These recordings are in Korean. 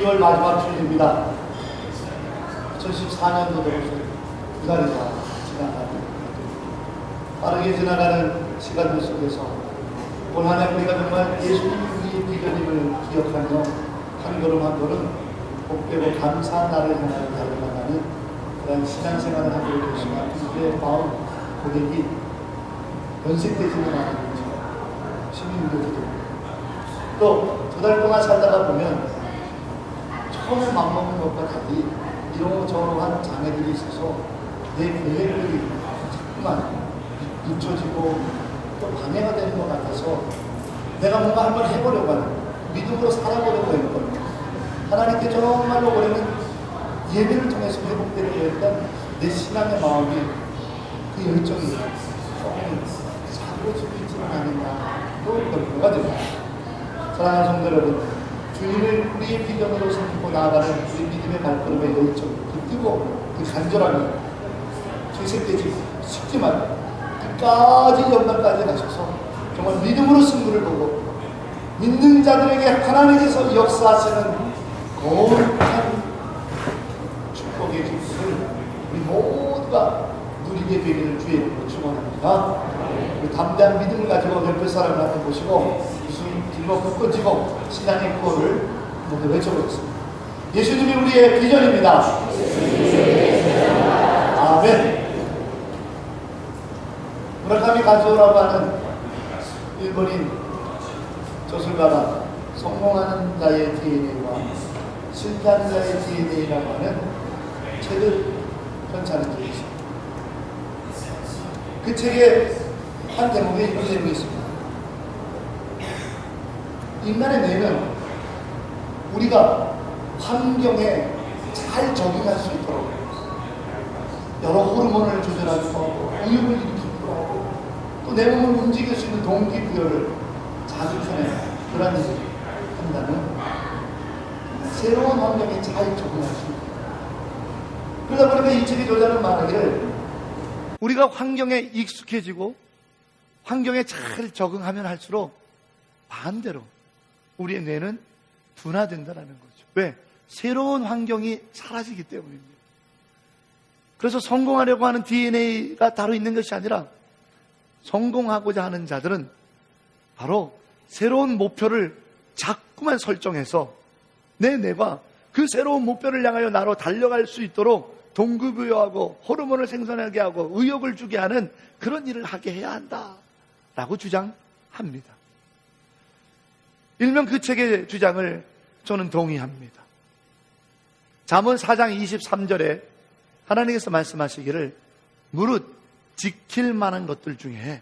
12월 마지막 주일입니다. 2014년도도 두 달이 다 지나가고 빠르게 지나가는 시간들 속에서 올 한 해 우리가 정말 예수님의 비전임을 기억하며 한 걸음 한 걸음 복되고 감사한 날을 향하여 달려나가는 그런 신앙생활을 하고 계시는 우리의 마음 고백이 변색되지는 않은 시민들도 또 두 달 동안 살다가 보면 처음에 맘먹는 것과 달리 이러저러한 장애들이 있어서 내 계획들이 자꾸만 늦춰지고 또 방해가 되는 것 같아서 내가 뭔가 한번 해보려고 하는 믿음으로 살아보려고 했던 하나님께 정말로 올해는 예배를 통해서 회복되려고 했던 내 신앙의 마음이 그 열정이 조금 사고지고 있지는 않았나 또 결부가 됩니다. 사랑하는 성도 여러분, 주님을 우리의 비전으로 삼고 나아가는 우리 믿음의 발걸음의 열정, 그 뜨거움, 그 간절함이 퇴색되지 쉽지 말고 끝까지 연말까지 가셔서 정말 믿음으로 승부를 보고 믿는 자들에게 하나님께서 역사하시는 거룩한 축복의 기쁨을 우리 모두가 누리게 되기를 주의 이름으로 축원합니다. 우리 담대한 믿음을 가지고 옆에 사람을 앞에 보시고 뒤로 꺾어지고 신앙의 구호를 모두 외쳐보겠습니다. 예수님이 우리의 비전입니다. 아멘. 무라카미 가즈오라고 하는 일본인 저술가가 성공하는 자의 DNA와 실패하는 자의 DNA라고 하는 책을 편찬한 적이 있습니다. 그 책에 한 대목에 이런 내용이 있습니다. 인간의 뇌는 우리가 환경에 잘 적응할 수 있도록 여러 호르몬을 조절하기도 하고 우유를 일으키기도 하고 또 내 몸을 움직일 수 있는 동기부여를 자극하는 그런 일을 한다는 새로운 환경에 잘 적응할 수 있다. 그러다 보니까 이 책의 저자는 말하기를 우리가 환경에 익숙해지고 환경에 잘 적응하면 할수록 반대로 우리의 뇌는 둔화된다는 거죠. 왜? 새로운 환경이 사라지기 때문입니다. 그래서 성공하려고 하는 DNA가 따로 있는 것이 아니라 성공하고자 하는 자들은 바로 새로운 목표를 자꾸만 설정해서 내 뇌가 그 새로운 목표를 향하여 나로 달려갈 수 있도록 동기부여하고 호르몬을 생산하게 하고 의욕을 주게 하는 그런 일을 하게 해야 한다라고 주장합니다. 일명 그 책의 주장을 저는 동의합니다. 잠언 4장 23절에 하나님께서 말씀하시기를 무릇 지킬 만한 것들 중에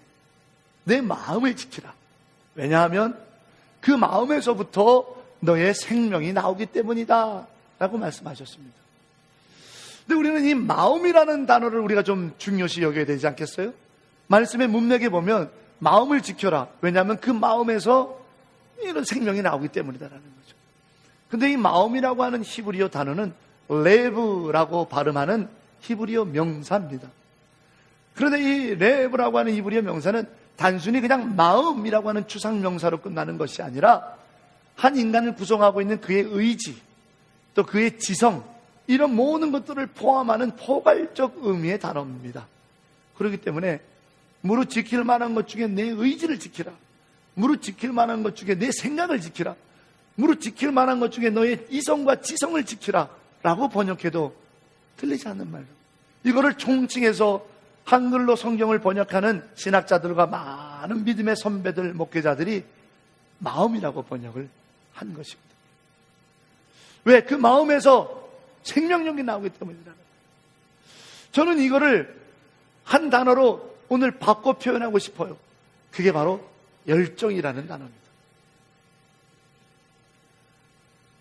내 마음을 지키라. 왜냐하면 그 마음에서부터 너의 생명이 나오기 때문이다 라고 말씀하셨습니다. 근데 우리는 이 마음이라는 단어를 우리가 좀 중요시 여겨야 되지 않겠어요? 말씀의 문맥에 보면 마음을 지켜라. 왜냐하면 그 마음에서 이런 생명이 나오기 때문이다라는 거죠. 근데 이 마음이라고 하는 히브리어 단어는 레브라고 발음하는 히브리어 명사입니다. 그런데 이 레브라고 하는 히브리어 명사는 단순히 그냥 마음이라고 하는 추상 명사로 끝나는 것이 아니라 한 인간을 구성하고 있는 그의 의지, 또 그의 지성, 이런 모든 것들을 포함하는 포괄적 의미의 단어입니다. 그렇기 때문에 무릇 지킬 만한 것 중에 내 의지를 지키라. 무릇 지킬 만한 것 중에 내 생각을 지키라. 무릇 지킬 만한 것 중에 너의 이성과 지성을 지키라 라고 번역해도 틀리지 않는 말로 이거를 총칭해서 한글로 성경을 번역하는 신학자들과 많은 믿음의 선배들, 목회자들이 마음이라고 번역을 한 것입니다. 왜? 그 마음에서 생명력이 나오기 때문이라는 거예요. 저는 이거를 한 단어로 오늘 바꿔 표현하고 싶어요. 그게 바로 열정이라는 단어입니다.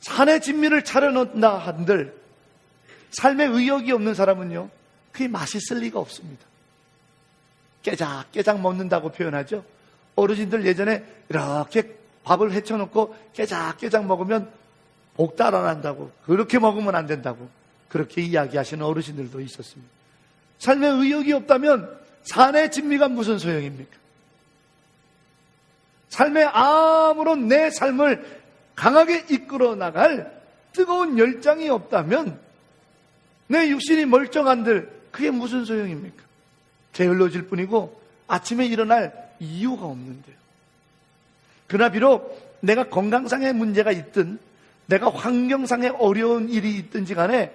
산의 진미를 차려놓는다 한들 삶에 의욕이 없는 사람은요, 그게 맛있을 리가 없습니다. 깨작깨작 먹는다고 표현하죠. 어르신들 예전에 이렇게 밥을 헤쳐놓고 깨작깨작 먹으면 복 달아난다고, 그렇게 먹으면 안 된다고 그렇게 이야기하시는 어르신들도 있었습니다. 삶에 의욕이 없다면 산의 진미가 무슨 소용입니까? 삶에 아무런 내 삶을 강하게 이끌어 나갈 뜨거운 열정이 없다면 내 육신이 멀쩡한들 그게 무슨 소용입니까? 게을러질 뿐이고 아침에 일어날 이유가 없는데요. 그러나 비록 내가 건강상의 문제가 있든 내가 환경상의 어려운 일이 있든지 간에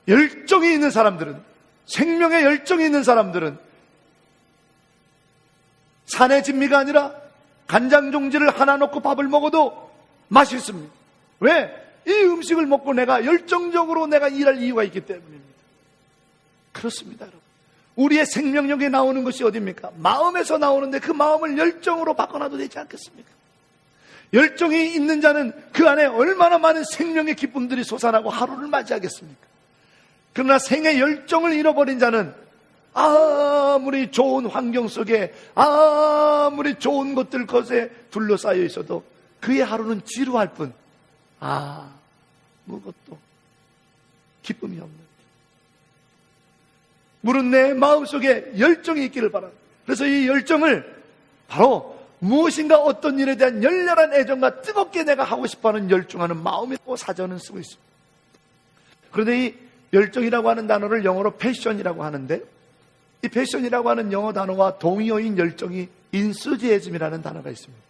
열정이 있는 사람들은, 생명의 열정이 있는 사람들은 산의 진미가 아니라 간장 종지를 하나 넣고 밥을 먹어도 맛있습니다. 왜? 이 음식을 먹고 내가 열정적으로 내가 일할 이유가 있기 때문입니다. 그렇습니다, 여러분. 우리의 생명력이 나오는 것이 어디입니까? 마음에서 나오는데 그 마음을 열정으로 바꿔놔도 되지 않겠습니까? 열정이 있는 자는 그 안에 얼마나 많은 생명의 기쁨들이 솟아나고 하루를 맞이하겠습니까? 그러나 생의 열정을 잃어버린 자는 아무리 좋은 환경 속에 아무리 좋은 것들 것에 둘러싸여 있어도 그의 하루는 지루할 뿐 아무것도 기쁨이 없는, 물은 내 마음속에 열정이 있기를 바랍니다. 그래서 이 열정을 바로 무엇인가 어떤 일에 대한 열렬한 애정과 뜨겁게 내가 하고 싶어하는 열중하는 마음이라고 사전은 쓰고 있습니다. 그런데 이 열정이라고 하는 단어를 영어로 패션이라고 하는데, 이 패션이라고 하는 영어 단어와 동의어인 열정이 인수지에즘이라는 단어가 있습니다.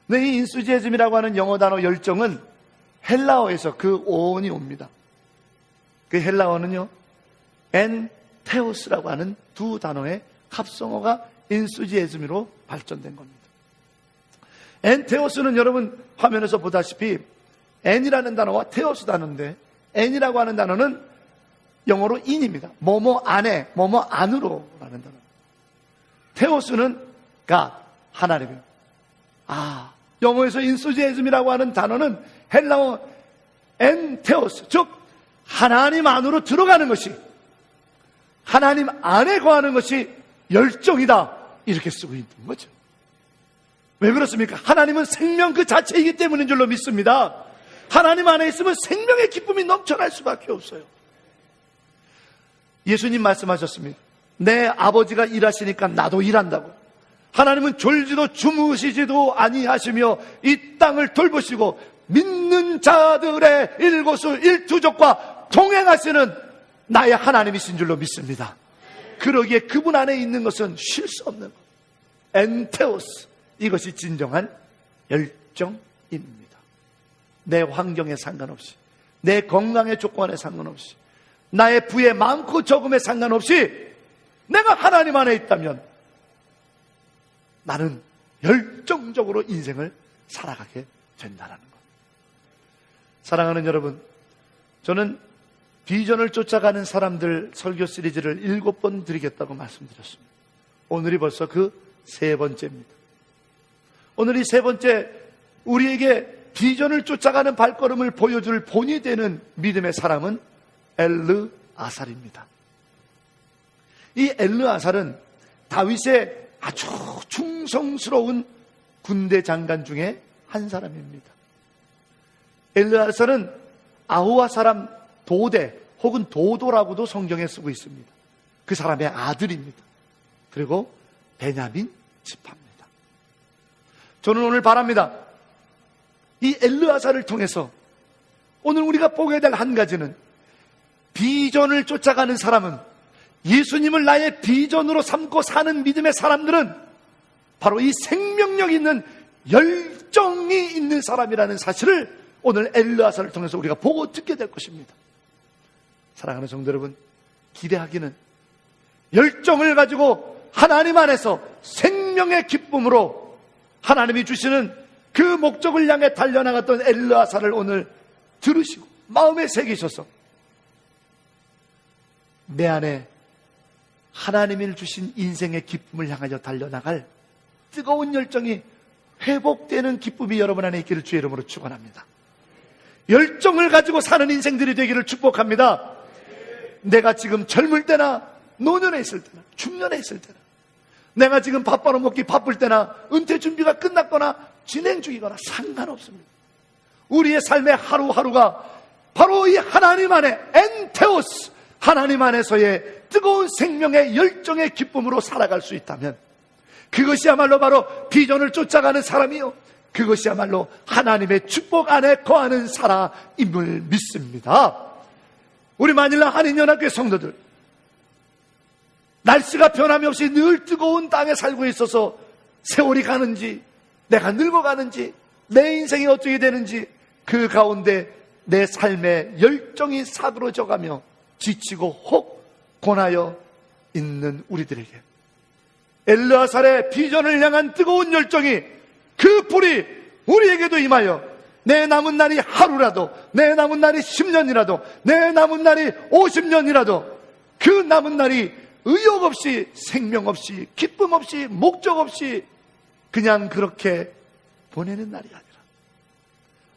근데 이 인수지에즘이라고 하는 영어 단어 열정은 헬라어에서 그 어원이 옵니다. 그 헬라어는요, 엔테오스라고 하는 두 단어의 합성어가 인수지에즘으로 발전된 겁니다. 엔테오스는 여러분 화면에서 보다시피 엔이라는 단어와 테오스 단어인데, 엔이라고 하는 단어는 영어로 인입니다. 뭐뭐 안에, 뭐뭐 안으로 라는 단어. 테오스는 God, 하나님이에요. 영어에서 인수지에즘이라고 하는 단어는 헬라어 엔테오스, 즉 하나님 안으로 들어가는 것이, 하나님 안에 거하는 것이 열정이다, 이렇게 쓰고 있는 거죠. 왜 그렇습니까? 하나님은 생명 그 자체이기 때문인 줄로 믿습니다. 하나님 안에 있으면 생명의 기쁨이 넘쳐날 수밖에 없어요. 예수님 말씀하셨습니다. 내 아버지가 일하시니까 나도 일한다고. 하나님은 졸지도 주무시지도 아니하시며 이 땅을 돌보시고 믿는 자들의 일거수일투족과 동행하시는 나의 하나님이신 줄로 믿습니다. 그러기에 그분 안에 있는 것은 쉴 수 없는 것. 엔테오스, 이것이 진정한 열정입니다. 내 환경에 상관없이, 내 건강의 조건에 상관없이, 나의 부의 많고 적음에 상관없이 내가 하나님 안에 있다면 나는 열정적으로 인생을 살아가게 된다는 것. 사랑하는 여러분, 저는 비전을 쫓아가는 사람들 설교 시리즈를 7번 드리겠다고 말씀드렸습니다. 오늘이 벌써 그 3번째입니다. 오늘 이 3번째, 우리에게 비전을 쫓아가는 발걸음을 보여줄 본이 되는 믿음의 사람은 엘르아살입니다. 이 엘르아살은 다윗의 아주 충성스러운 군대 장관 중에 한 사람입니다. 엘르아살은 아후아 사람 도대 혹은 도도라고도 성경에 쓰고 있습니다. 그 사람의 아들입니다. 그리고 베냐민 지파입니다. 저는 오늘 바랍니다. 이 엘르아살을 통해서 오늘 우리가 보게 될 한 가지는, 비전을 쫓아가는 사람은, 예수님을 나의 비전으로 삼고 사는 믿음의 사람들은 바로 이 생명력 있는 열정이 있는 사람이라는 사실을 오늘 엘르아살을 통해서 우리가 보고 듣게 될 것입니다. 사랑하는 성도 여러분, 기대하기는 열정을 가지고 하나님 안에서 생명의 기쁨으로 하나님이 주시는 그 목적을 향해 달려나갔던 엘르아살을 오늘 들으시고 마음에 새기셔서 내 안에 하나님이 주신 인생의 기쁨을 향하여 달려나갈 뜨거운 열정이 회복되는 기쁨이 여러분 안에 있기를 주의 이름으로 축원합니다. 열정을 가지고 사는 인생들이 되기를 축복합니다. 내가 지금 젊을 때나 노년에 있을 때나 중년에 있을 때나, 내가 지금 밥 벌어먹기 바쁠 때나 은퇴 준비가 끝났거나 진행 중이거나 상관없습니다. 우리의 삶의 하루하루가 바로 이 하나님 안에 엔테오스, 하나님 안에서의 뜨거운 생명의 열정의 기쁨으로 살아갈 수 있다면 그것이야말로 바로 비전을 쫓아가는 사람이요, 그것이야말로 하나님의 축복 안에 거하는 사람임을 믿습니다. 우리 마닐라 한인연합교회 성도들, 날씨가 변함이 없이 늘 뜨거운 땅에 살고 있어서 세월이 가는지, 내가 늙어가는지, 내 인생이 어떻게 되는지 그 가운데 내 삶의 열정이 사그러져가며 지치고 혹 고나여 있는 우리들에게 엘르아살의 비전을 향한 뜨거운 열정이, 그 불이 우리에게도 임하여 내 남은 날이 하루라도, 내 남은 날이 10년이라도, 내 남은 날이 50년이라도 그 남은 날이 의욕 없이, 생명 없이, 기쁨 없이, 목적 없이 그냥 그렇게 보내는 날이 아니라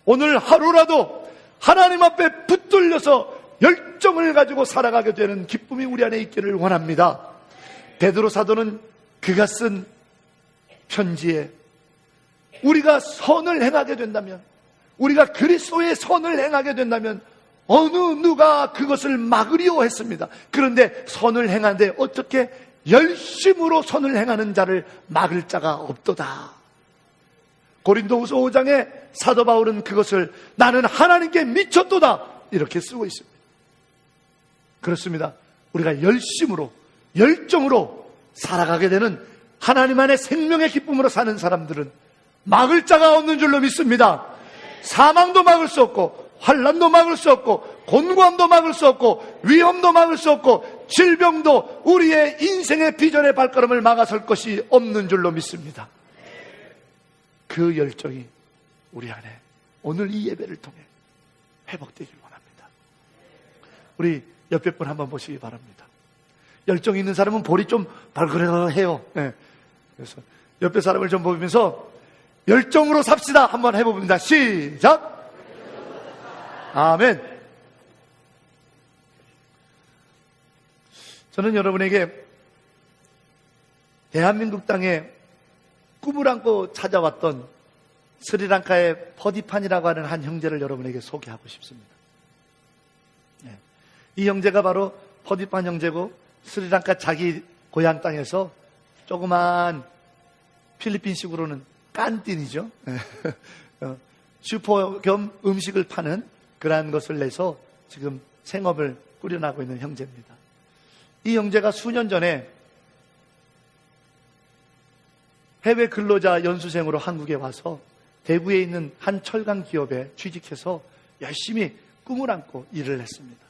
오늘 하루라도 하나님 앞에 붙들려서 열정을 가지고 살아가게 되는 기쁨이 우리 안에 있기를 원합니다. 베드로 사도는 그가 쓴 편지에 우리가 선을 행하게 된다면, 우리가 그리스도의 선을 행하게 된다면 어느 누가 그것을 막으리오 했습니다. 그런데 선을 행하는데 어떻게 열심으로 선을 행하는 자를 막을 자가 없도다. 고린도후서 5장에 사도 바울은 그것을 나는 하나님께 미쳤도다 이렇게 쓰고 있습니다. 그렇습니다. 우리가 열심으로, 열정으로 살아가게 되는 하나님 안에 생명의 기쁨으로 사는 사람들은 막을 자가 없는 줄로 믿습니다. 사망도 막을 수 없고, 환난도 막을 수 없고, 곤고함도 막을 수 없고, 위험도 막을 수 없고, 질병도 우리의 인생의 비전의 발걸음을 막아설 것이 없는 줄로 믿습니다. 그 열정이 우리 안에 오늘 이 예배를 통해 회복되길 원합니다. 우리 옆에 분 한번 보시기 바랍니다. 열정이 있는 사람은 볼이 좀 발그레해요. 네. 그래서 옆에 사람을 좀 보면서 열정으로 삽시다 한번 해봅니다. 시작. 아멘. 저는 여러분에게 대한민국 땅에 꿈을 안고 찾아왔던 스리랑카의 퍼디판이라고 하는 한 형제를 여러분에게 소개하고 싶습니다. 네. 이 형제가 바로 퍼디판 형제고, 스리랑카 자기 고향 땅에서 조그만 필리핀식으로는 깐틴이죠. 슈퍼 겸 음식을 파는 그러한 것을 내서 지금 생업을 꾸려나가고 있는 형제입니다. 이 형제가 수년 전에 해외 근로자 연수생으로 한국에 와서 대구에 있는 한 철강 기업에 취직해서 열심히 꿈을 안고 일을 했습니다.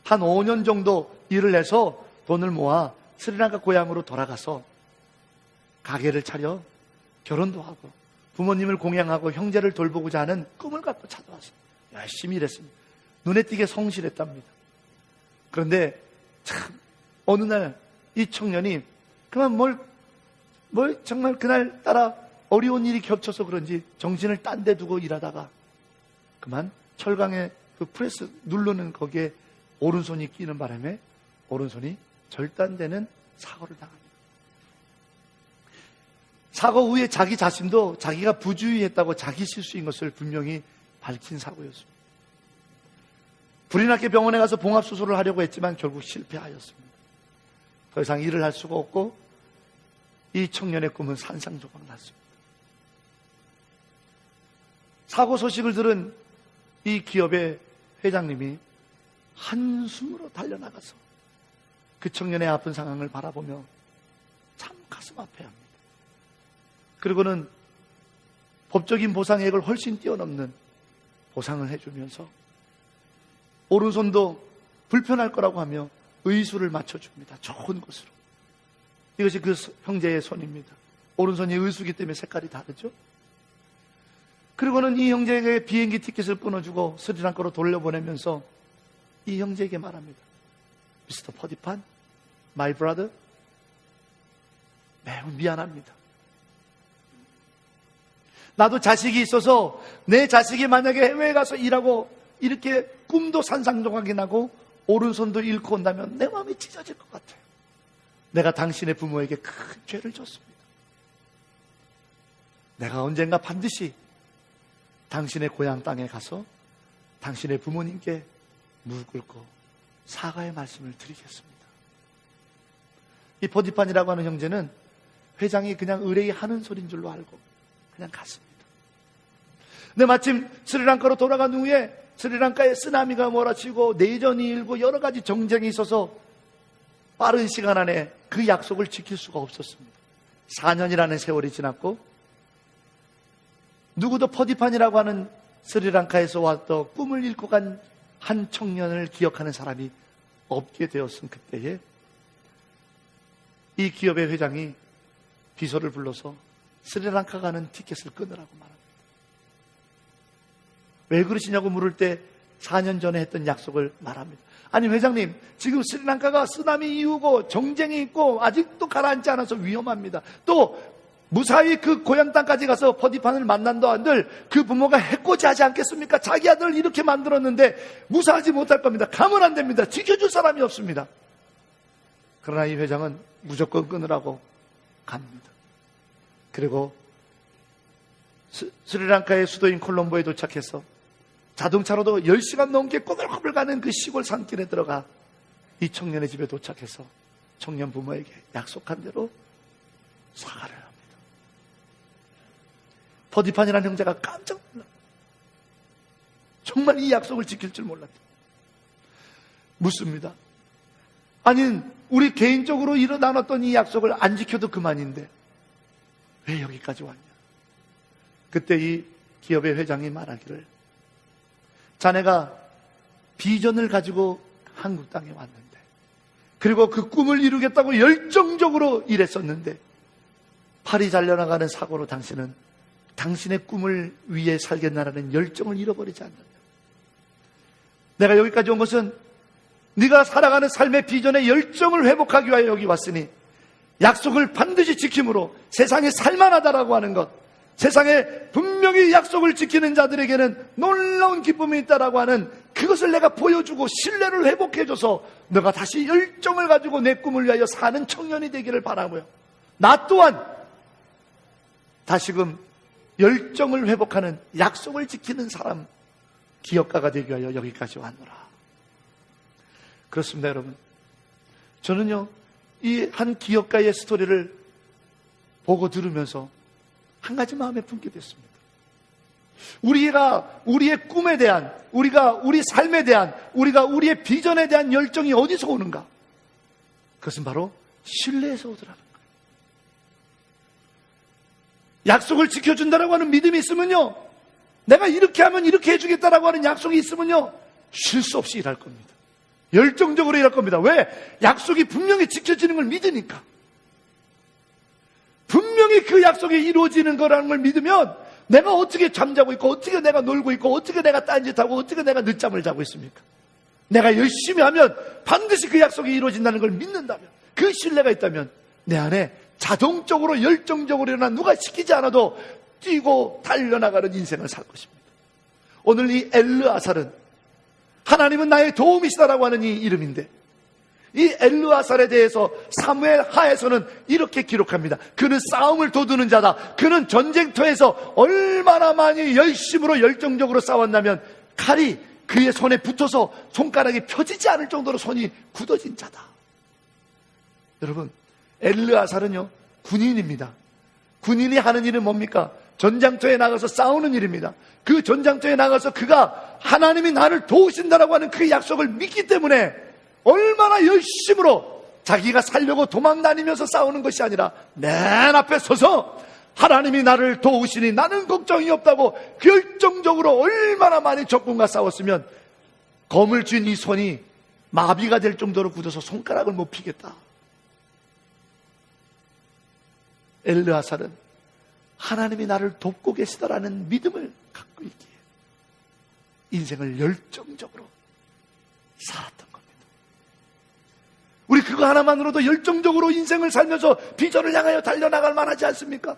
한 5년 정도 일을 해서 돈을 모아 스리랑카 고향으로 돌아가서 가게를 차려 결혼도 하고 부모님을 공양하고 형제를 돌보고자 하는 꿈을 갖고 찾아왔어요. 열심히 일했습니다. 눈에 띄게 성실했답니다. 그런데 참 어느 날 이 청년이 그만 뭘 정말 그날따라 어려운 일이 겹쳐서 그런지 정신을 딴 데 두고 일하다가 그만 철강에 그 프레스 누르는 거기에 오른손이 끼는 바람에 오른손이 절단되는 사고를 당합니다. 사고 후에 자기 자신도 자기가 부주의했다고 자기 실수인 것을 분명히 밝힌 사고였습니다. 불이 났게 병원에 가서 봉합수술을 하려고 했지만 결국 실패하였습니다. 더 이상 일을 할 수가 없고 이 청년의 꿈은 산산조각 났습니다. 사고 소식을 들은 이 기업의 회장님이 한숨으로 달려나가서 그 청년의 아픈 상황을 바라보며 참 가슴 아파합니다. 그리고는 법적인 보상액을 훨씬 뛰어넘는 보상을 해주면서 오른손도 불편할 거라고 하며 의수를 맞춰줍니다. 좋은 곳으로. 이것이 그 형제의 손입니다. 오른손이 의수기 때문에 색깔이 다르죠. 그리고는 이 형제에게 비행기 티켓을 끊어주고 스리랑카로 돌려보내면서 이 형제에게 말합니다. 미스터 퍼디판, 마이 브라더, 매우 미안합니다. 나도 자식이 있어서 내 자식이 만약에 해외에 가서 일하고 이렇게 꿈도 산산조각이 나고 오른손도 잃고 온다면 내 마음이 찢어질 것 같아요. 내가 당신의 부모에게 큰 죄를 졌습니다. 내가 언젠가 반드시 당신의 고향 땅에 가서 당신의 부모님께 무릎 꿇고 사과의 말씀을 드리겠습니다. 이 포디판이라고 하는 형제는 회장이 그냥 의뢰이 하는 소리인 줄로 알고 그냥 갔습니다. 근데 마침 스리랑카로 돌아간 후에 스리랑카에 쓰나미가 몰아치고 내전이 일고 여러 가지 정쟁이 있어서 빠른 시간 안에 그 약속을 지킬 수가 없었습니다. 4년이라는 세월이 지났고 누구도 퍼디판이라고 하는 스리랑카에서 왔던 꿈을 잃고 간 한 청년을 기억하는 사람이 없게 되었은 그때에 이 기업의 회장이 비서를 불러서 스리랑카 가는 티켓을 끊으라고 말합니다. 왜 그러시냐고 물을 때 4년 전에 했던 약속을 말합니다. 아니 회장님, 지금 스리랑카가 쓰나미 이후고 정쟁이 있고 아직도 가라앉지 않아서 위험합니다. 또 무사히 그 고향 땅까지 가서 퍼디판을 만난다 한들 그 부모가 해코지하지 않겠습니까? 자기 아들을 이렇게 만들었는데 무사하지 못할 겁니다. 가면 안 됩니다. 지켜줄 사람이 없습니다. 그러나 이 회장은 무조건 끊으라고 갑니다. 그리고 스리랑카의 수도인 콜롬보에 도착해서 자동차로도 10시간 넘게 꼬불꼬불 가는 그 시골 산길에 들어가 이 청년의 집에 도착해서 청년 부모에게 약속한 대로 사과를 합니다. 퍼디판이라는 형제가 깜짝 놀랍니다. 정말 이 약속을 지킬 줄 몰랐다. 묻습니다. 아니, 우리 개인적으로 나눴던 이 약속을 안 지켜도 그만인데 왜 여기까지 왔냐? 그때 이 기업의 회장이 말하기를, 자네가 비전을 가지고 한국 땅에 왔는데, 그리고 그 꿈을 이루겠다고 열정적으로 일했었는데 팔이 잘려나가는 사고로 당신은 당신의 꿈을 위해 살겠다라는 열정을 잃어버리지 않는다. 내가 여기까지 온 것은 네가 살아가는 삶의 비전의 열정을 회복하기 위하여 여기 왔으니 약속을 반드시 지킴으로 세상에 살만하다라고 하는 것, 세상에 분명히 약속을 지키는 자들에게는 놀라운 기쁨이 있다라고 하는 그것을 내가 보여주고 신뢰를 회복해줘서 너가 다시 열정을 가지고 내 꿈을 위하여 사는 청년이 되기를 바라고요. 나 또한 다시금 열정을 회복하는, 약속을 지키는 사람, 기업가가 되기 위하여 여기까지 왔노라. 그렇습니다, 여러분. 저는요, 이 한 기업가의 스토리를 보고 들으면서 한 가지 마음에 품게 됐습니다. 우리가 우리의 꿈에 대한, 우리 삶에 대한, 우리의 비전에 대한 열정이 어디서 오는가? 그것은 바로 신뢰에서 오더라는 거예요. 약속을 지켜준다라고 하는 믿음이 있으면요, 내가 이렇게 하면 이렇게 해주겠다라고 하는 약속이 있으면요, 쉴 수 없이 일할 겁니다. 열정적으로 일할 겁니다. 왜? 약속이 분명히 지켜지는 걸 믿으니까. 분명히 그 약속이 이루어지는 거라는 걸 믿으면 내가 어떻게 잠자고 있고, 어떻게 내가 놀고 있고, 어떻게 내가 딴짓하고, 어떻게 내가 늦잠을 자고 있습니까? 내가 열심히 하면 반드시 그 약속이 이루어진다는 걸 믿는다면, 그 신뢰가 있다면 내 안에 자동적으로 열정적으로 일어나 누가 시키지 않아도 뛰고 달려나가는 인생을 살 것입니다. 오늘 이 엘르아살은 하나님은 나의 도움이시다라고 하는 이 이름인데, 이 엘르아살에 대해서 사무엘 하에서는 이렇게 기록합니다. 그는 싸움을 도두는 자다. 그는 전쟁터에서 얼마나 많이 열심으로 열정적으로 싸웠냐면 칼이 그의 손에 붙어서 손가락이 펴지지 않을 정도로 손이 굳어진 자다. 여러분, 엘르아살은요, 군인입니다. 군인이 하는 일은 뭡니까? 전장터에 나가서 싸우는 일입니다. 그 전장터에 나가서 그가 하나님이 나를 도우신다라고 하는 그 약속을 믿기 때문에 얼마나 열심으로 자기가 살려고 도망 다니면서 싸우는 것이 아니라 맨 앞에 서서 하나님이 나를 도우시니 나는 걱정이 없다고 결정적으로 얼마나 많이 적군과 싸웠으면 검을 쥔 이 손이 마비가 될 정도로 굳어서 손가락을 못 피겠다. 엘르아살은 하나님이 나를 돕고 계시다라는 믿음을 갖고 있기에 인생을 열정적으로 살았던 겁니다. 우리 그거 하나만으로도 열정적으로 인생을 살면서 비전을 향하여 달려나갈 만하지 않습니까?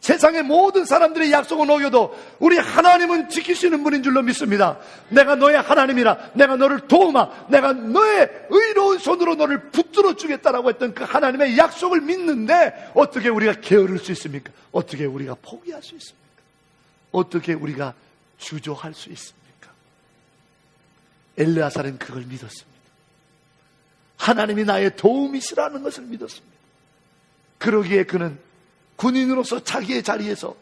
세상의 모든 사람들의 약속은 어겨도 우리 하나님은 지키시는 분인 줄로 믿습니다. 내가 너의 하나님이라, 내가 너를 도우마, 내가 너의 의로운 손으로 너를 붙들어 주겠다라고 했던 그 하나님의 약속을 믿는데 어떻게 우리가 게으를 수 있습니까? 어떻게 우리가 포기할 수 있습니까? 어떻게 우리가 주저할 수 있습니까? 엘르아살은 그걸 믿었습니다. 하나님이 나의 도움이시라는 것을 믿었습니다. 그러기에 그는 군인으로서 자기의 자리에서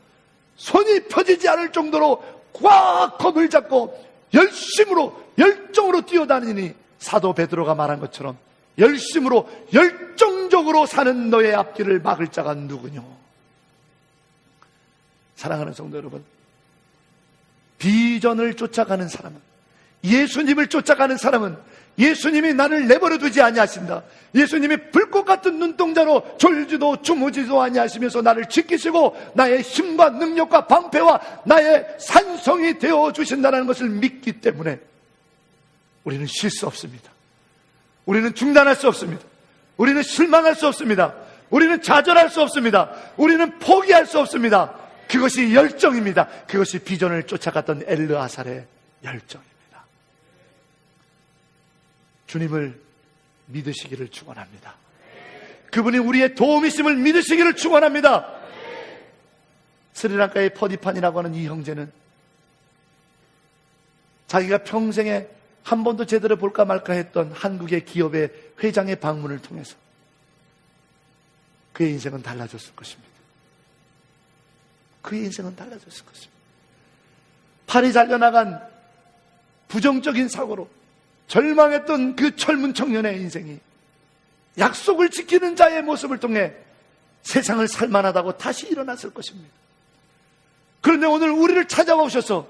손이 펴지지 않을 정도로 꽉 검을 잡고 열정으로 뛰어다니니 사도 베드로가 말한 것처럼 열심으로 열정적으로 사는 너의 앞길을 막을 자가 누구뇨? 사랑하는 성도 여러분, 비전을 쫓아가는 사람은, 예수님을 쫓아가는 사람은 예수님이 나를 내버려 두지 아니하신다. 예수님이 불꽃 같은 눈동자로 졸지도 주무지도 아니하시면서 나를 지키시고 나의 힘과 능력과 방패와 나의 산성이 되어 주신다는 것을 믿기 때문에 우리는 쉴 수 없습니다. 우리는 중단할 수 없습니다. 우리는 실망할 수 없습니다. 우리는 좌절할 수 없습니다. 우리는 포기할 수 없습니다. 그것이 열정입니다. 그것이 비전을 쫓아갔던 엘르아살의 열정입니다. 주님을 믿으시기를 축원합니다. 그분이 우리의 도움이심을 믿으시기를 축원합니다. 스리랑카의 퍼디판이라고 하는 이 형제는 자기가 평생에 한 번도 제대로 볼까 말까 했던 한국의 기업의 회장의 방문을 통해서 그의 인생은 달라졌을 것입니다. 그의 인생은 달라졌을 것입니다. 팔이 잘려나간 부정적인 사고로 절망했던 그 젊은 청년의 인생이 약속을 지키는 자의 모습을 통해 세상을 살만하다고 다시 일어났을 것입니다. 그런데 오늘 우리를 찾아오셔서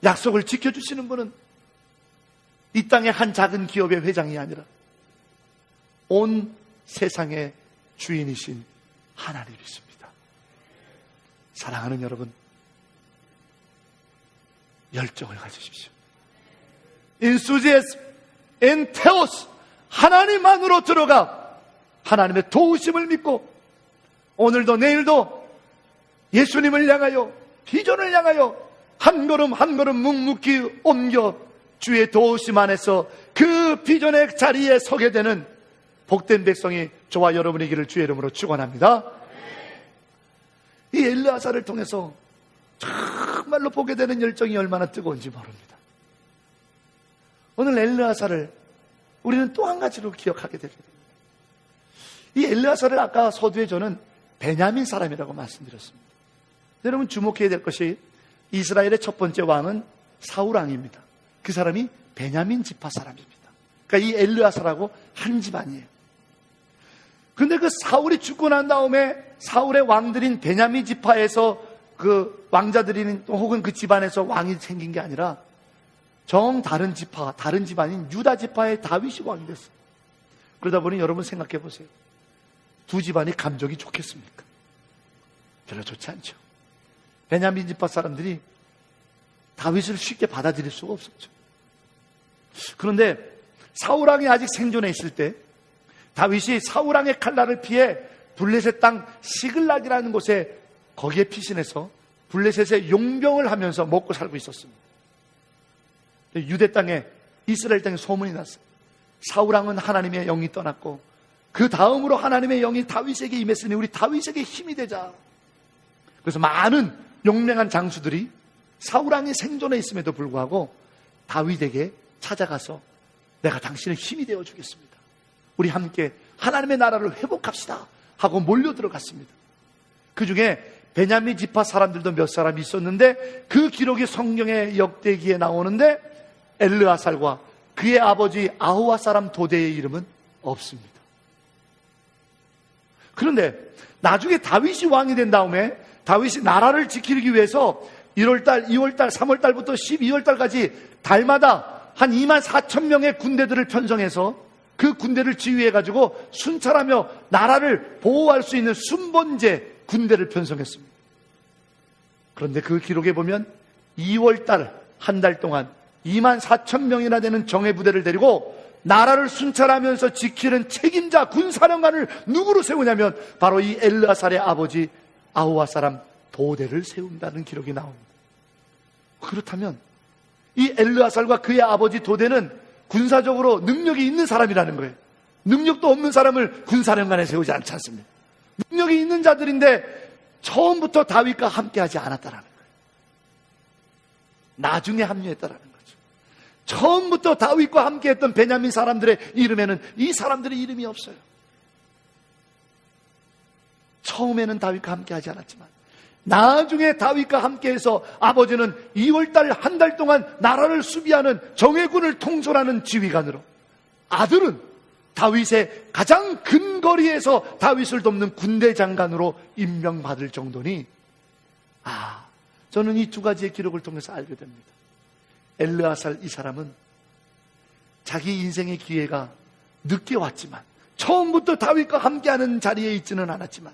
약속을 지켜주시는 분은 이 땅의 한 작은 기업의 회장이 아니라 온 세상의 주인이신 하나님이십니다. 사랑하는 여러분, 열정을 가지십시오. 인수지에스 엔테오스, 하나님 안으로 들어가 하나님의 도우심을 믿고 오늘도 내일도 예수님을 향하여, 비전을 향하여 한 걸음 한 걸음 묵묵히 옮겨 주의 도우심 안에서 그 비전의 자리에 서게 되는 복된 백성이 저와 여러분이기를 주의 이름으로 축원합니다. 이 엘르아살을 통해서 정말로 보게 되는 열정이 얼마나 뜨거운지 모릅니다. 오늘 엘르아살을 우리는 또 한 가지로 기억하게 되게 됩니다. 이 엘르아살을 아까 서두에 저는 베냐민 사람이라고 말씀드렸습니다. 여러분 주목해야 될 것이 이스라엘의 첫 번째 왕은 사울 왕입니다. 그 사람이 베냐민 지파 사람입니다. 그러니까 이 엘르아살하고 한 집안이에요. 그런데 그 사울이 죽고 난 다음에 사울의 왕들인 베냐민 지파에서 그 왕자들인 혹은 그 집안에서 왕이 생긴 게 아니라 정 다른 지파, 다른 집안인 유다 지파의 다윗이 왕이 됐어요. 그러다 보니 여러분 생각해 보세요. 두 집안이 감정이 좋겠습니까? 별로 좋지 않죠. 베냐민 지파 사람들이 다윗을 쉽게 받아들일 수가 없었죠. 그런데 사울왕이 아직 생존해 있을 때 다윗이 사울왕의 칼날을 피해 블레셋 땅 시글락이라는 곳에 거기에 피신해서 블레셋의 용병을 하면서 먹고 살고 있었습니다. 유대 땅에, 이스라엘 땅에 소문이 났어요. 사울왕은 하나님의 영이 떠났고 그 다음으로 하나님의 영이 다윗에게 임했으니 우리 다윗에게 힘이 되자. 그래서 많은 용맹한 장수들이 사울왕이 생존해 있음에도 불구하고 다윗에게 찾아가서 내가 당신의 힘이 되어 주겠습니다. 우리 함께 하나님의 나라를 회복합시다 하고 몰려 들어갔습니다. 그 중에 베냐민 지파 사람들도 몇 사람 있었는데 그 기록이 성경의 역대기에 나오는데 엘르아살과 그의 아버지 아호와 사람 도대의 이름은 없습니다. 그런데 나중에 다윗이 왕이 된 다음에 다윗이 나라를 지키기 위해서 1월달, 2월달, 3월달부터 12월달까지 달마다 한 24,000명의 군대들을 편성해서 그 군대를 지휘해가지고 순찰하며 나라를 보호할 수 있는 순번제 군대를 편성했습니다. 그런데 그 기록에 보면 2월달 한 달 동안 24,000명이나 되는 정예부대를 데리고 나라를 순찰하면서 지키는 책임자 군사령관을 누구로 세우냐면 바로 이 엘르아살의 아버지 아호와 사람 도대를 세운다는 기록이 나옵니다. 그렇다면 이 엘르아살과 그의 아버지 도대는 군사적으로 능력이 있는 사람이라는 거예요. 능력도 없는 사람을 군사령관에 세우지 않지 않습니다. 능력이 있는 자들인데 처음부터 다윗과 함께하지 않았다라는 거예요. 나중에 합류했다라는 거죠. 처음부터 다윗과 함께했던 베냐민 사람들의 이름에는 이 사람들의 이름이 없어요. 처음에는 다윗과 함께하지 않았지만 나중에 다윗과 함께해서 아버지는 2월달 한 달 동안 나라를 수비하는 정예군을 통솔하는 지휘관으로, 아들은 다윗의 가장 근거리에서 다윗을 돕는 군대 장관으로 임명받을 정도니, 저는 이 두 가지의 기록을 통해서 알게 됩니다. 엘르아살, 이 사람은 자기 인생의 기회가 늦게 왔지만, 처음부터 다윗과 함께하는 자리에 있지는 않았지만,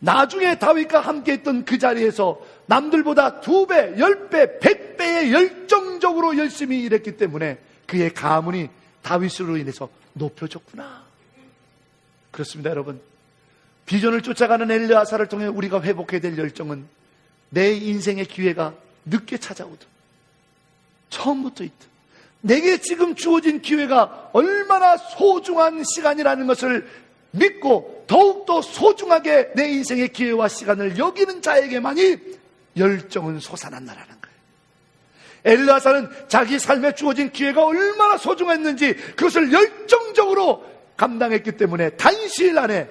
나중에 다윗과 함께했던 그 자리에서 남들보다 2배, 10배, 100배의 열정적으로 열심히 일했기 때문에 그의 가문이 다윗으로 인해서 높여졌구나. 그렇습니다, 여러분. 비전을 쫓아가는 엘르아사를 통해 우리가 회복해야 될 열정은, 내 인생의 기회가 늦게 찾아오든 처음부터 있든 내게 지금 주어진 기회가 얼마나 소중한 시간이라는 것을 믿고 더욱더 소중하게 내 인생의 기회와 시간을 여기는 자에게만이 열정은 솟아난다라는 거예요. 엘르아사는 자기 삶에 주어진 기회가 얼마나 소중했는지 그것을 열정적으로 감당했기 때문에 단시일 안에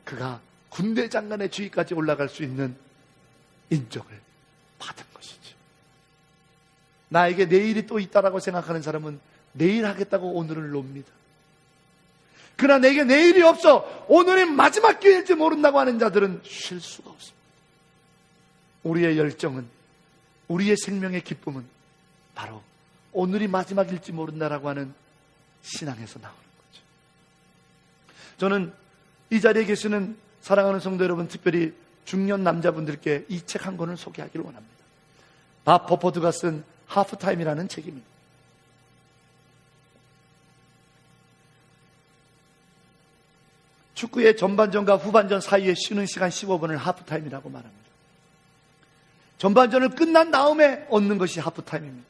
그가 군대 장관의 지위까지 올라갈 수 있는 인정을 받은 것이죠. 나에게 내일이 또 있다라고 생각하는 사람은 내일 하겠다고 오늘을 놉니다. 그러나 내게 내일이 없어, 오늘이 마지막 기회일지 모른다고 하는 자들은 쉴 수가 없습니다. 우리의 열정은, 우리의 생명의 기쁨은 바로 오늘이 마지막일지 모른다라고 하는 신앙에서 나오는 거죠. 저는 이 자리에 계시는 사랑하는 성도 여러분, 특별히 중년 남자분들께 이 책 한 권을 소개하기를 원합니다. 밥 버퍼드가 쓴 하프타임이라는 책입니다. 축구의 전반전과 후반전 사이에 쉬는 시간 15분을 하프타임이라고 말합니다. 전반전을 끝난 다음에 얻는 것이 하프타임입니다.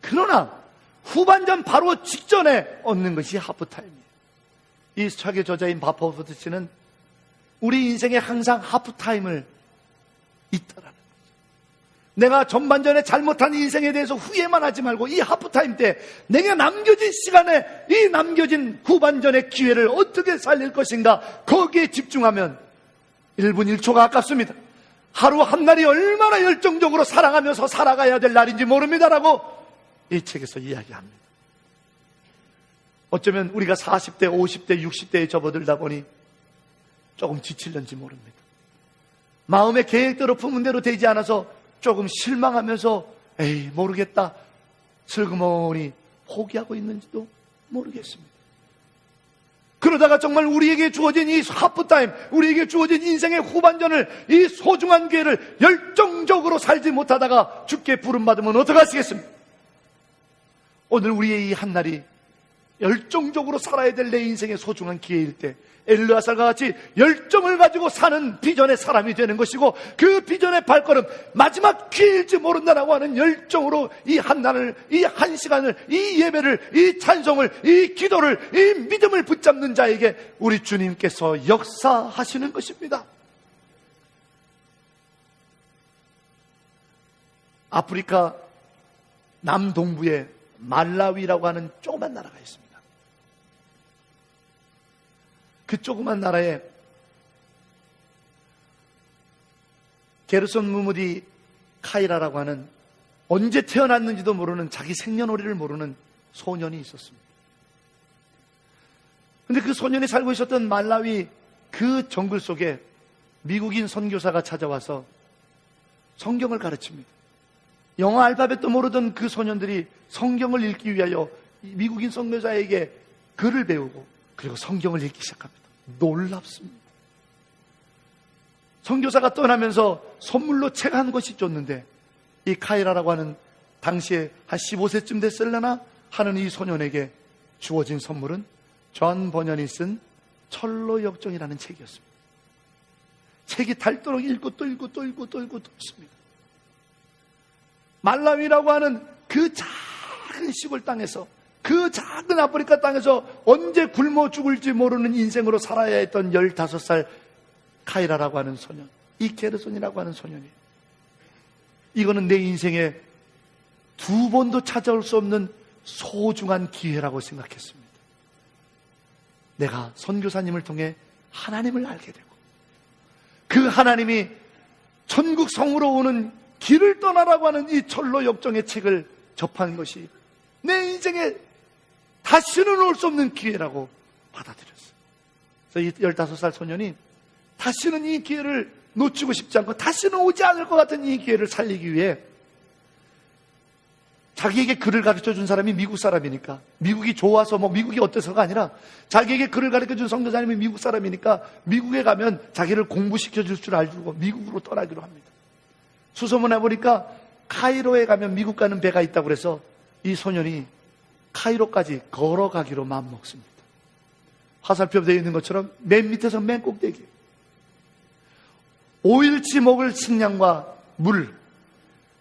그러나 후반전 바로 직전에 얻는 것이 하프타임이에요. 이 책의 저자인 밥 버퍼드 씨는 우리 인생에 항상 하프타임을 있다라는 거죠. 내가 전반전에 잘못한 인생에 대해서 후회만 하지 말고 이 하프타임 때 내가 남겨진 시간에 이 남겨진 후반전의 기회를 어떻게 살릴 것인가, 거기에 집중하면 1분 1초가 아깝습니다. 하루 한 날이 얼마나 열정적으로 사랑하면서 살아가야 될 날인지 모릅니다라고 이 책에서 이야기합니다. 어쩌면 우리가 40대, 50대, 60대에 접어들다 보니 조금 지칠는지 모릅니다. 마음의 계획대로 품은 대로 되지 않아서 조금 실망하면서 에이 모르겠다 슬그머니 포기하고 있는지도 모르겠습니다. 그러다가 정말 우리에게 주어진 이 하프타임, 우리에게 주어진 인생의 후반전을, 이 소중한 기회를 열정적으로 살지 못하다가 죽게 부름받으면 어떡하시겠습니까? 오늘 우리의 이 한날이 열정적으로 살아야 될 내 인생의 소중한 기회일 때 엘르아살과 같이 열정을 가지고 사는 비전의 사람이 되는 것이고, 그 비전의 발걸음, 마지막 기회일지 모른다라고 하는 열정으로 이 한날을, 이 한 시간을, 이 예배를, 이 찬송을, 이 기도를, 이 믿음을 붙잡는 자에게 우리 주님께서 역사하시는 것입니다. 아프리카 남동부에 말라위라고 하는 조그만 나라가 있습니다. 그 조그만 나라에 게르손 무무디 카이라라고 하는 언제 태어났는지도 모르는, 자기 생년월일을 모르는 소년이 있었습니다. 그런데 그 소년이 살고 있었던 말라위 그 정글 속에 미국인 선교사가 찾아와서 성경을 가르칩니다. 영어 알파벳도 모르던 그 소년들이 성경을 읽기 위하여 미국인 선교사에게 글을 배우고 그리고 성경을 읽기 시작합니다. 놀랍습니다. 선교사가 떠나면서 선물로 책 한 권씩 줬는데 이 카이라라고 하는 당시에 한 15세쯤 됐을려나 하는 이 소년에게 주어진 선물은 존 버년이 쓴 철로 역정이라는 책이었습니다. 책이 닳도록 읽고 또 읽고 또 읽고 또 읽고 또 읽습니다. 말라위라고 하는 그 작은 시골 땅에서, 그 작은 아프리카 땅에서 언제 굶어 죽을지 모르는 인생으로 살아야 했던 15살 카이라라고 하는 소년, 이 게르손이라고 하는 소년이에요. 이거는 내 인생에 2번도 찾아올 수 없는 소중한 기회라고 생각했습니다. 내가 선교사님을 통해 하나님을 알게 되고, 그 하나님이 천국 성으로 오는 길을 떠나라고 하는 이 철로 역정의 책을 접한 것이 내 인생에 다시는 올 수 없는 기회라고 받아들였어요. 그래서 이 15살 소년이 다시는 이 기회를 놓치고 싶지 않고 다시는 오지 않을 것 같은 이 기회를 살리기 위해 자기에게 글을 가르쳐준 사람이 미국 사람이니까, 미국이 좋아서 미국이 어때서가 아니라 자기에게 글을 가르쳐준 선교사님이 미국 사람이니까 미국에 가면 자기를 공부시켜줄 줄 알고 미국으로 떠나기로 합니다. 수소문해 보니까 카이로에 가면 미국 가는 배가 있다고 그래서 이 소년이 카이로까지 걸어가기로 마음먹습니다. 화살표 되어 있는 것처럼 맨 밑에서 맨 꼭대기, 5일치 먹을 식량과 물,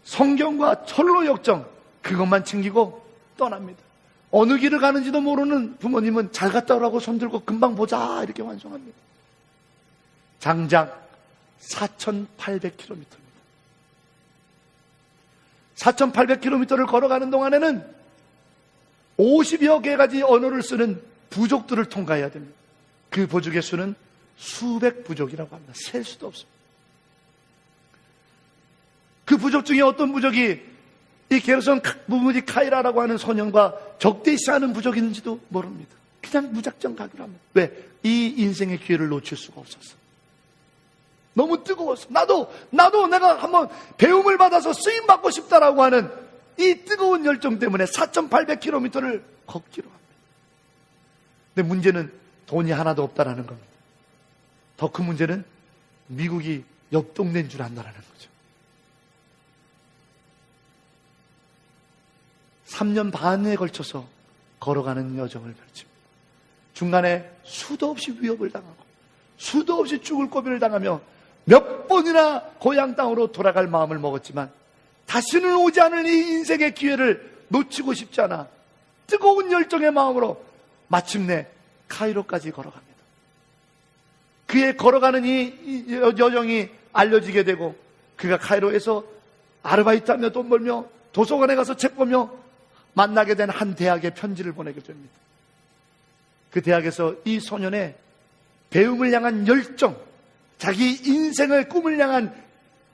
성경과 철로 역정, 그것만 챙기고 떠납니다. 어느 길을 가는지도 모르는 부모님은 잘 갔다 오라고 손들고 금방 보자 이렇게 완성합니다. 장작 4,800km입니다. 4,800km를 걸어가는 동안에는 50여 개가지 언어를 쓰는 부족들을 통과해야 됩니다. 그 부족의 수는 수백 부족이라고 합니다. 셀 수도 없습니다. 그 부족 중에 어떤 부족이 이 게르손 부모지 카이라라고 하는 소년과 적대시하는 부족인지도 모릅니다. 그냥 무작정 가기로 합니다. 왜? 이 인생의 기회를 놓칠 수가 없었어. 너무 뜨거웠어. 나도 내가 한번 배움을 받아서 쓰임받고 싶다라고 하는 이 뜨거운 열정 때문에 4,800km를 걷기로 합니다. 근데 문제는 돈이 하나도 없다라는 겁니다. 더 큰 문제는 미국이 옆 동네인 줄 안다라는 거죠. 3년 반에 걸쳐서 걸어가는 여정을 펼칩니다. 중간에 수도 없이 위협을 당하고 수도 없이 죽을 고비를 당하며 몇 번이나 고향 땅으로 돌아갈 마음을 먹었지만 다시는 오지 않을 이 인생의 기회를 놓치고 싶지 않아 뜨거운 열정의 마음으로 마침내 카이로까지 걸어갑니다. 그의 걸어가는 이 여정이 알려지게 되고 그가 카이로에서 아르바이트하며 돈 벌며 도서관에 가서 책 보며 만나게 된 한 대학에 편지를 보내게 됩니다. 그 대학에서 이 소년의 배움을 향한 열정, 자기 인생의 꿈을 향한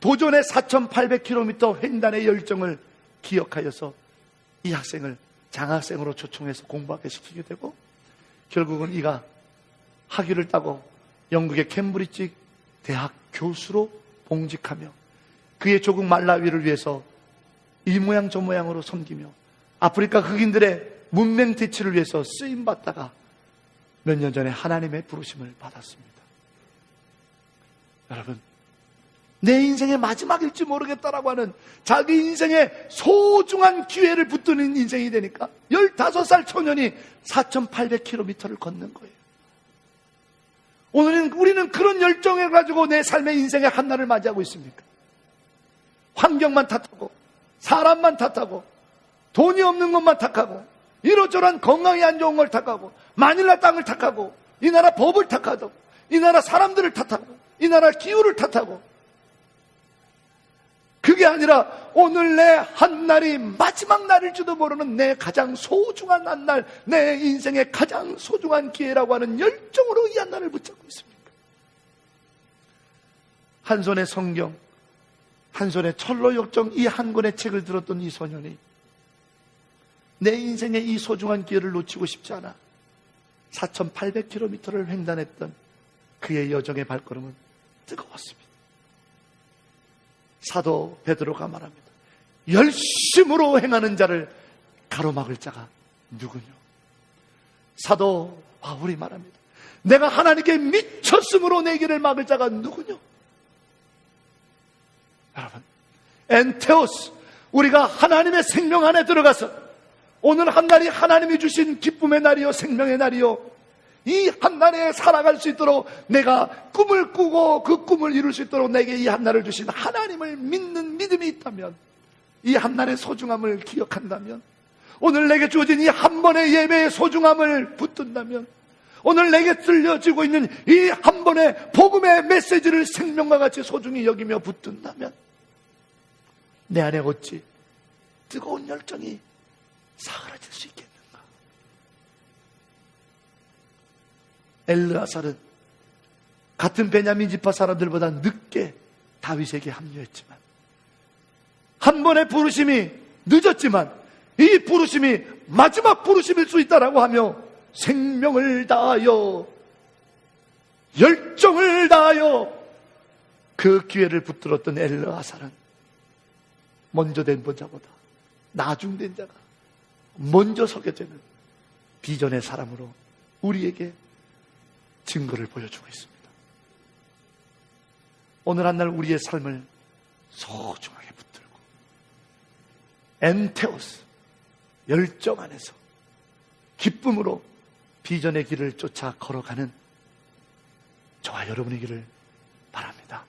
도전의 4,800km 횡단의 열정을 기억하여서 이 학생을 장학생으로 초청해서 공부하게 시키게 되고 결국은 이가 학위를 따고 영국의 캠브리지 대학 교수로 봉직하며 그의 조국 말라위를 위해서 이 모양 저 모양으로 섬기며 아프리카 흑인들의 문명 대치를 위해서 쓰임받다가 몇 년 전에 하나님의 부르심을 받았습니다. 여러분, 내 인생의 마지막일지 모르겠다라고 하는 자기 인생의 소중한 기회를 붙드는 인생이 되니까 15살 초년이 4,800km를 걷는 거예요. 오늘은 우리는 그런 열정을 가지고 내 삶의 인생의 한날을 맞이하고 있습니까? 환경만 탓하고 사람만 탓하고 돈이 없는 것만 탓하고 이러저러한 건강이 안 좋은 걸 탓하고 마닐라 땅을 탓하고 이 나라 법을 탓하고 이 나라 사람들을 탓하고 이 나라 기후를 탓하고 그게 아니라 오늘 내 한날이 마지막 날일지도 모르는 내 가장 소중한 한날, 내 인생의 가장 소중한 기회라고 하는 열정으로 이 한날을 붙잡고 있습니다. 한 손에 성경, 한 손에 철로 역정 이 한 권의 책을 들었던 이 소년이 내 인생의 이 소중한 기회를 놓치고 싶지 않아 4,800km를 횡단했던 그의 여정의 발걸음은 뜨거웠습니다. 사도 베드로가 말합니다. 열심으로 행하는 자를 가로막을 자가 누구냐? 사도 바울이 말합니다. 내가 하나님께 미쳤으므로 내 길을 막을 자가 누구냐? 여러분, 엔테오스, 우리가 하나님의 생명 안에 들어가서 오늘 한 날이 하나님이 주신 기쁨의 날이요 생명의 날이요 이 한 날에 살아갈 수 있도록 내가 꿈을 꾸고 그 꿈을 이룰 수 있도록 내게 이 한 날을 주신 하나님을 믿는 믿음이 있다면 이 한 날의 소중함을 기억한다면 오늘 내게 주어진 이 한 번의 예배의 소중함을 붙든다면 오늘 내게 들려지고 있는 이 한 번의 복음의 메시지를 생명과 같이 소중히 여기며 붙든다면 내 안에 어찌 뜨거운 열정이 사그라질 수 있겠는가? 엘르아살은 같은 베냐민 지파 사람들보다 늦게 다윗에게 합류했지만, 한 번의 부르심이 늦었지만 이 부르심이 마지막 부르심일 수 있다라고 하며 생명을 다하여 열정을 다하여 그 기회를 붙들었던 엘르아살은 먼저 된 자보다 나중된 자가 먼저 서게 되는 비전의 사람으로 우리에게 증거를 보여주고 있습니다. 오늘 한 날 우리의 삶을 소중하게 붙들고 엔테오스, 열정 안에서 기쁨으로 비전의 길을 쫓아 걸어가는 저와 여러분이기를 바랍니다.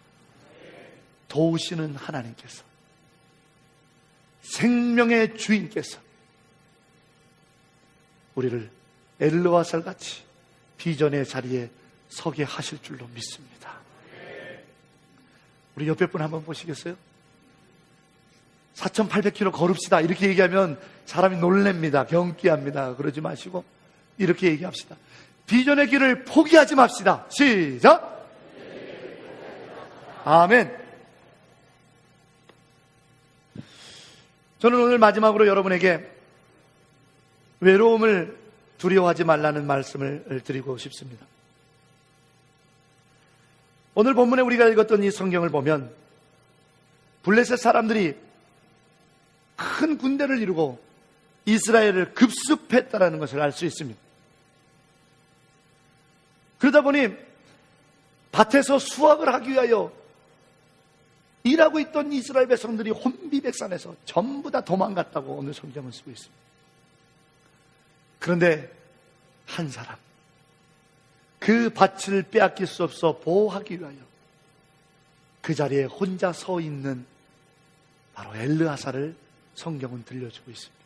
도우시는 하나님께서, 생명의 주인께서 우리를 엘르아살같이 비전의 자리에 서게 하실 줄로 믿습니다. 우리 옆에 분 한번 보시겠어요? 4,800km 걸읍시다 이렇게 얘기하면 사람이 놀랍니다. 경기합니다. 그러지 마시고 이렇게 얘기합시다. 비전의 길을 포기하지 맙시다. 시작! 아멘. 저는 오늘 마지막으로 여러분에게 외로움을 두려워하지 말라는 말씀을 드리고 싶습니다. 오늘 본문에 우리가 읽었던 이 성경을 보면 블레셋 사람들이 큰 군대를 이루고 이스라엘을 급습했다는 것을 알 수 있습니다. 그러다 보니 밭에서 수확을 하기 위하여 일하고 있던 이스라엘 백성들이 혼비백산해서 전부 다 도망갔다고 오늘 성경은 쓰고 있습니다. 그런데 한 사람, 그 밭을 빼앗길 수 없어 보호하기 위하여 그 자리에 혼자 서 있는 바로 엘르아살을 성경은 들려주고 있습니다.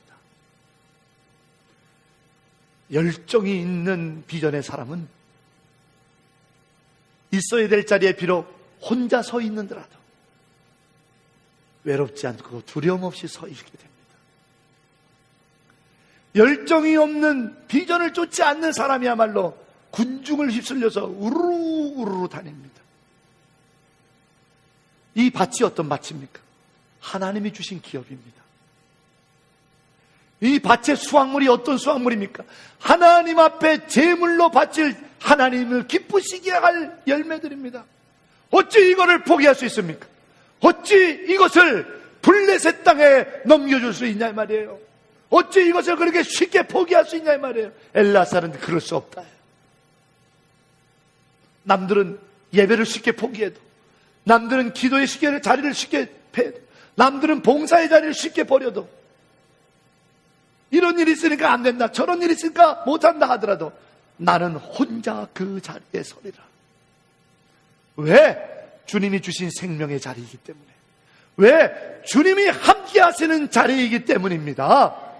열정이 있는 비전의 사람은 있어야 될 자리에 비록 혼자 서 있는더라도 외롭지 않고 두려움 없이 서 있게 됩니다. 열정이 없는 비전을 쫓지 않는 사람이야말로 군중을 휩쓸려서 우르르 다닙니다. 이 밭이 어떤 밭입니까? 하나님이 주신 기업입니다. 이 밭의 수확물이 어떤 수확물입니까? 하나님 앞에 제물로 바칠 하나님을 기쁘시게 할 열매들입니다. 어찌 이거를 포기할 수 있습니까? 어찌 이것을 블레셋 땅에 넘겨줄 수 있냐 이 말이에요. 어찌 이것을 그렇게 쉽게 포기할 수 있냐 이 말이에요. 엘르아살은 그럴 수 없다. 남들은 예배를 쉽게 포기해도, 남들은 기도의 자리를 쉽게 패도, 남들은 봉사의 자리를 쉽게 버려도, 이런 일이 있으니까 안 된다, 저런 일이 있으니까 못한다 하더라도 나는 혼자 그 자리에 서리라. 왜? 주님이 주신 생명의 자리이기 때문에. 왜? 주님이 함께 하시는 자리이기 때문입니다.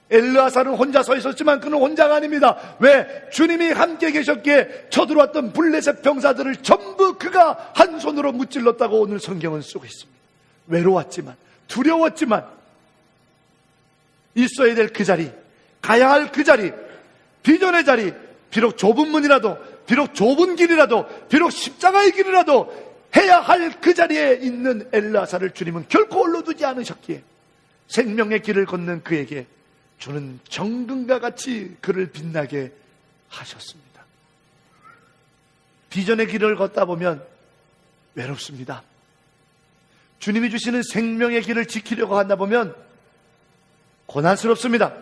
엘르아살은 혼자 서 있었지만 그는 혼자가 아닙니다. 왜? 주님이 함께 계셨기에 쳐들어왔던 블레셋 병사들을 전부 그가 한 손으로 무찔렀다고 오늘 성경은 쓰고 있습니다. 외로웠지만, 두려웠지만 있어야 될 그 자리, 가야 할 그 자리, 비전의 자리, 비록 좁은 문이라도, 비록 좁은 길이라도, 비록 십자가의 길이라도 해야 할 그 자리에 있는 엘르아살을 주님은 결코 올려두지 않으셨기에 생명의 길을 걷는 그에게 주는 정금과 같이 그를 빛나게 하셨습니다. 비전의 길을 걷다 보면 외롭습니다. 주님이 주시는 생명의 길을 지키려고 한다 보면 고난스럽습니다.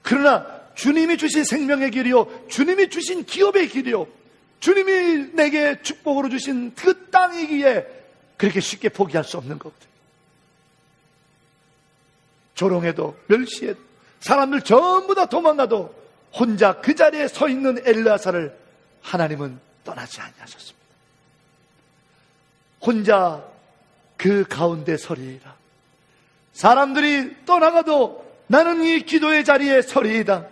그러나 주님이 주신 생명의 길이요, 주님이 주신 기업의 길이요, 주님이 내게 축복으로 주신 그 땅이기에 그렇게 쉽게 포기할 수 없는 거거든요. 조롱해도 멸시해도 사람들 전부 다 도망가도 혼자 그 자리에 서 있는 엘르아살을 하나님은 떠나지 아니하셨습니다. 혼자 그 가운데 서리이다. 사람들이 떠나가도 나는 이 기도의 자리에 서리이다.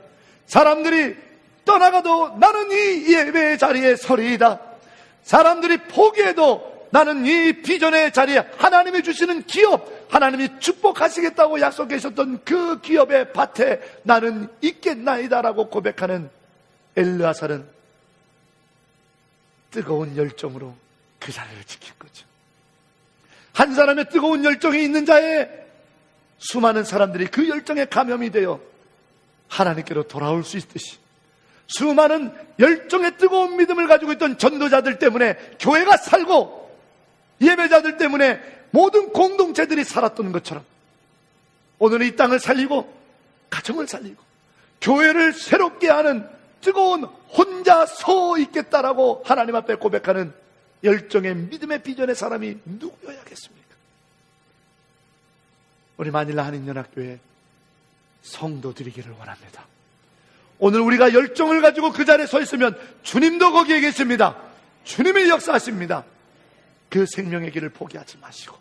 사람들이 떠나가도 나는 이 예배의 자리에 서리이다. 사람들이 포기해도 나는 이 비전의 자리에 하나님이 주시는 기업, 하나님이 축복하시겠다고 약속하셨던 그 기업의 밭에 나는 있겠나이다라고 고백하는 엘르아살은 뜨거운 열정으로 그 자리를 지킨 거죠. 한 사람의 뜨거운 열정이 있는 자에 수많은 사람들이 그 열정에 감염이 되어 하나님께로 돌아올 수 있듯이, 수많은 열정의 뜨거운 믿음을 가지고 있던 전도자들 때문에 교회가 살고 예배자들 때문에 모든 공동체들이 살았던 것처럼 오늘은 이 땅을 살리고 가정을 살리고 교회를 새롭게 하는 뜨거운 혼자 서 있겠다라고 하나님 앞에 고백하는 열정의 믿음의 비전의 사람이 누구여야겠습니까? 우리 마닐라 한인연합교회 성도 드리기를 원합니다. 오늘 우리가 열정을 가지고 그 자리에 서 있으면 주님도 거기에 계십니다. 주님이 역사하십니다. 그 생명의 길을 포기하지 마시고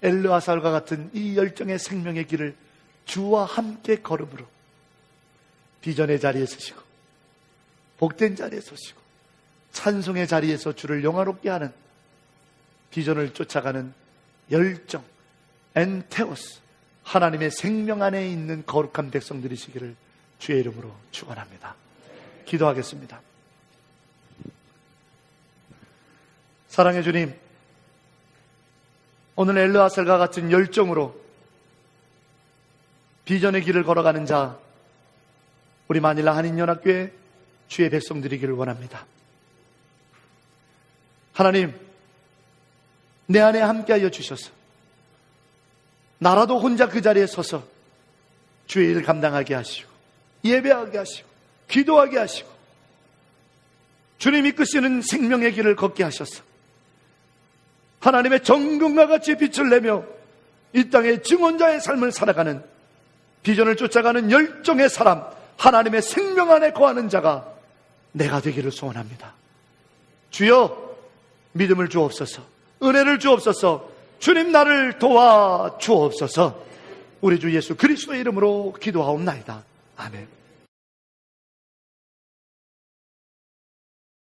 엘르아살과 같은 이 열정의 생명의 길을 주와 함께 걸음으로 비전의 자리에 서시고 복된 자리에 서시고 찬송의 자리에서 주를 영화롭게 하는 비전을 쫓아가는 열정, 엔테오스, 하나님의 생명 안에 있는 거룩한 백성들이시기를 주의 이름으로 축원합니다. 기도하겠습니다. 사랑의 주님, 오늘 엘르아살과 같은 열정으로 비전의 길을 걸어가는 자, 우리 마닐라 한인연합교회 주의 백성들이기를 원합니다. 하나님, 내 안에 함께하여 주셔서 나라도 혼자 그 자리에 서서 주의 일을 감당하게 하시고 예배하게 하시고 기도하게 하시고 주님 이끄시는 생명의 길을 걷게 하셔서 하나님의 정금과 같이 빛을 내며 이 땅의 증언자의 삶을 살아가는 비전을 쫓아가는 열정의 사람, 하나님의 생명 안에 거하는 자가 내가 되기를 소원합니다. 주여, 믿음을 주옵소서, 은혜를 주옵소서, 주님 나를 도와 주옵소서. 우리 주 예수 그리스도의 이름으로 기도하옵나이다. 아멘.